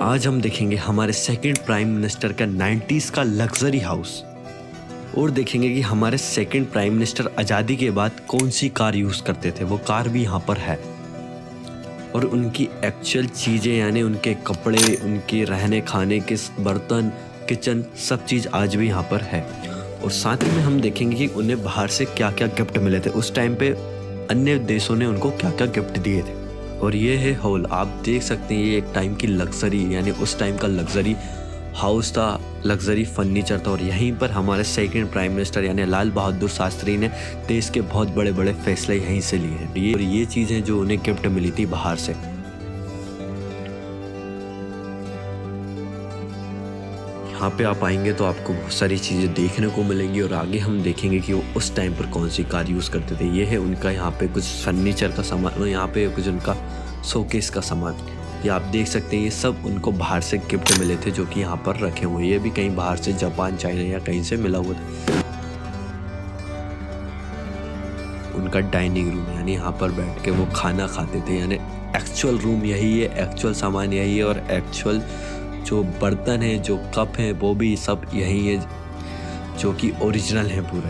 आज हम देखेंगे हमारे सेकंड प्राइम मिनिस्टर का 90s का लग्जरी हाउस और देखेंगे कि हमारे सेकंड प्राइम मिनिस्टर आज़ादी के बाद कौन सी कार यूज़ करते थे, वो कार भी यहाँ पर है और उनकी एक्चुअल चीज़ें यानी उनके कपड़े, उनके रहने खाने के बर्तन, किचन, सब चीज़ आज भी यहाँ पर है। और साथ ही में हम देखेंगे कि उन्हें बाहर से क्या क्या गिफ्ट मिले थे, उस टाइम पे अन्य देशों ने उनको क्या क्या गिफ्ट दिए थे। और ये है हॉल, आप देख सकते हैं ये एक टाइम की लग्जरी यानी उस टाइम का लग्जरी हाउस था, लग्जरी फर्नीचर था। और यहीं पर हमारे सेकंड प्राइम मिनिस्टर यानी लाल बहादुर शास्त्री ने देश के बहुत बड़े बड़े फैसले यहीं से लिए हैं। ये चीज़ें जो उन्हें गिफ्ट मिली थी बाहर से। यहाँ पे आप आएंगे तो आपको बहुत सारी चीज़ें देखने को मिलेंगी और आगे हम देखेंगे कि वो उस टाइम पर कौन सी कार यूज़ करते थे। ये है उनका यहाँ पे कुछ फर्नीचर का सामान, यहाँ पे कुछ उनका शोकेस का सामान, ये आप देख सकते हैं। ये सब उनको बाहर से गिफ्ट मिले थे जो कि यहाँ पर रखे हुए। ये भी कहीं बाहर से जापान, चाइना या कहीं से मिला हुआ था। उनका डाइनिंग रूम यानी यहाँ पर बैठ के वो खाना खाते थे, यानी एक्चुअल रूम यही है, एक्चुअल सामान यही है और एक्चुअल जो बर्तन है, जो कप है, वो भी सब यही है जो कि ओरिजिनल है पूरे।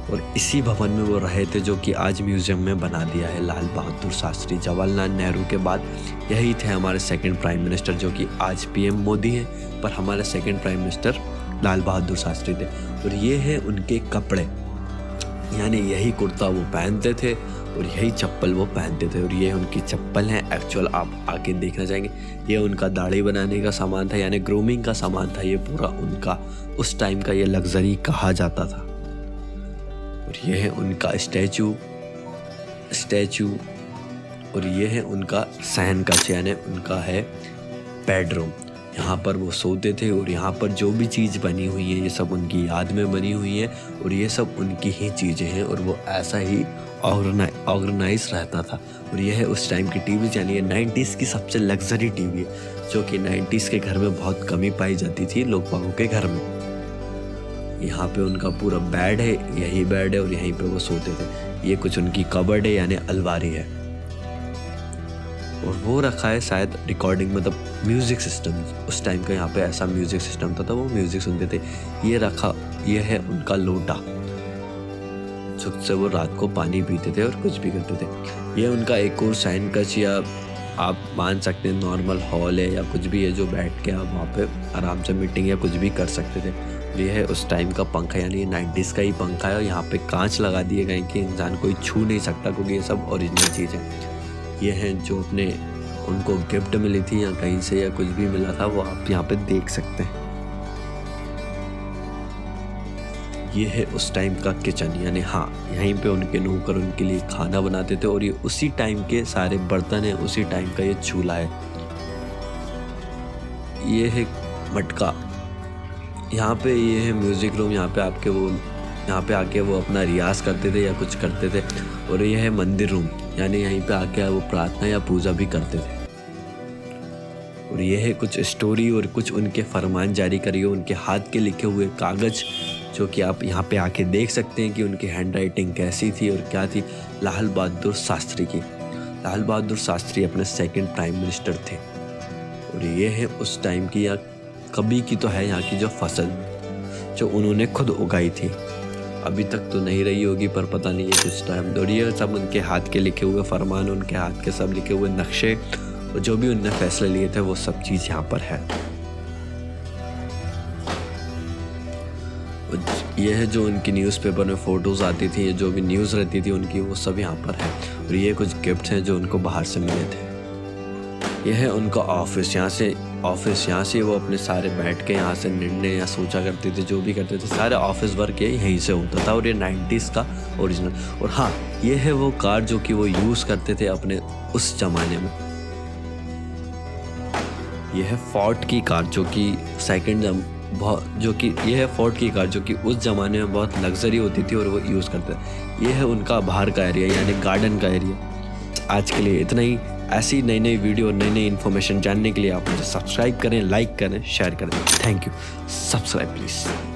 और इसी भवन में वो रहे थे जो कि आज म्यूजियम में बना दिया है लाल बहादुर शास्त्री। जवाहरलाल नेहरू के बाद यही थे हमारे सेकंड प्राइम मिनिस्टर जो कि आज पीएम मोदी हैं, पर हमारे second prime minister Lal Bahadur Shastri थे। और ये है उनके कपड़े, यानी यही कुर्ता वो पहनते थे और यही चप्पल वो पहनते थे। और ये उनकी चप्पल है एक्चुअल, आप आके देखना चाहेंगे। ये उनका दाढ़ी बनाने का सामान था, यानी ग्रूमिंग का सामान था। ये पूरा उनका उस टाइम का ये लग्जरी कहा जाता था। और ये है उनका स्टैचू और ये है उनका शयन कक्ष, यानी उनका है बेडरूम। यहाँ पर वो सोते थे और यहाँ पर जो भी चीज़ बनी हुई है ये सब उनकी याद में बनी हुई है और ये सब उनकी ही चीज़ें हैं और वो ऐसा ही ऑर्गेनाइज रहता था। और यह है उस टाइम की टीवी, यानी ये 90s की सबसे लग्जरी टीवी है जो कि 90s के घर में बहुत कमी पाई जाती थी लोग बागों के घर में। यहाँ पे उनका पूरा बेड है, यही बेड है और यहीं पे वो सोते थे। ये कुछ उनकी कबर्ड है यानी अलमारी है और वो रखा है शायद रिकॉर्डिंग, मतलब म्यूज़िक सिस्टम। उस टाइम का यहाँ पे ऐसा म्यूज़िक सिस्टम था, वो म्यूज़िक सुनते थे। ये है उनका लोटा जिससे वो रात को पानी पीते थे और कुछ भी करते थे। ये उनका एक और शयन कक्ष या आप मान सकते हैं नॉर्मल हॉल है या कुछ भी है जो बैठ के आप वहाँ पे आराम से मीटिंग या कुछ भी कर सकते थे। ये है उस टाइम का पंखा, यानी ये 90s का ही पंखा है और यहाँ पे कांच लगा दिए गए कि इंसान कोई छू नहीं सकता क्योंकि ये सब ओरिजिनल चीज़ है। ये हैं जो अपने उनको गिफ्ट मिली थी या कहीं से या कुछ भी मिला था, वो आप यहाँ पे देख सकते हैं। ये है उस टाइम का किचन, यानी हाँ यहीं पे उनके नौकर उनके लिए खाना बनाते थे और ये उसी टाइम के सारे बर्तन हैं, उसी टाइम का ये चूल्हा है। ये है मटका, यहाँ पे ये है म्यूज़िक रूम, यहाँ पे आके वो अपना रियाज करते थे या कुछ करते थे। और ये है मंदिर रूम, यानी यहीं पे आके वो प्रार्थना या पूजा भी करते थे। और ये है कुछ स्टोरी और कुछ उनके फरमान जारी करिए, उनके हाथ के लिखे हुए कागज़ जो कि आप यहाँ पे आके देख सकते हैं कि उनकी हैंडराइटिंग कैसी थी और क्या थी। लाल बहादुर शास्त्री अपने सेकंड प्राइम मिनिस्टर थे। और ये है उस टाइम की या कभी की तो है यहाँ की जो फसल जो उन्होंने खुद उगाई थी, अभी तक तो नहीं रही होगी पर पता नहीं है कुछ टाइम। और ये सब उनके हाथ के लिखे हुए फरमान, उनके हाथ के सब लिखे हुए नक्शे और जो भी उनने फैसले लिए थे वो सब चीज़ यहाँ पर है। ये है जो उनकी न्यूज़पेपर में फ़ोटोज़ आती थी, जो भी न्यूज़ रहती थी उनकी, वो सब यहाँ पर है। और ये कुछ गिफ्ट हैं जो उनको बाहर से मिले थे। यह है उनका ऑफिस, यहाँ से वो अपने सारे बैठ के यहाँ से निर्णय या सोचा करते थे, जो भी करते थे सारे ऑफिस वर्क यहीं से होता था। और ये 90s का ओरिजिनल। और हाँ, ये है वो कार जो कि वो यूज़ करते थे अपने उस ज़माने में। यह है फोर्ड की कार जो कि ये है फोर्ड की कार जो कि उस ज़माने में बहुत लग्जरी होती थी और वो यूज़ करते थे। ये है उनका बाहर का एरिया यानी गार्डन का एरिया। आज के लिए इतना ही। ऐसी नई वीडियो और नई इन्फॉर्मेशन जानने के लिए आप मुझे सब्सक्राइब करें, लाइक करें, शेयर करें। Thank you. Subscribe please.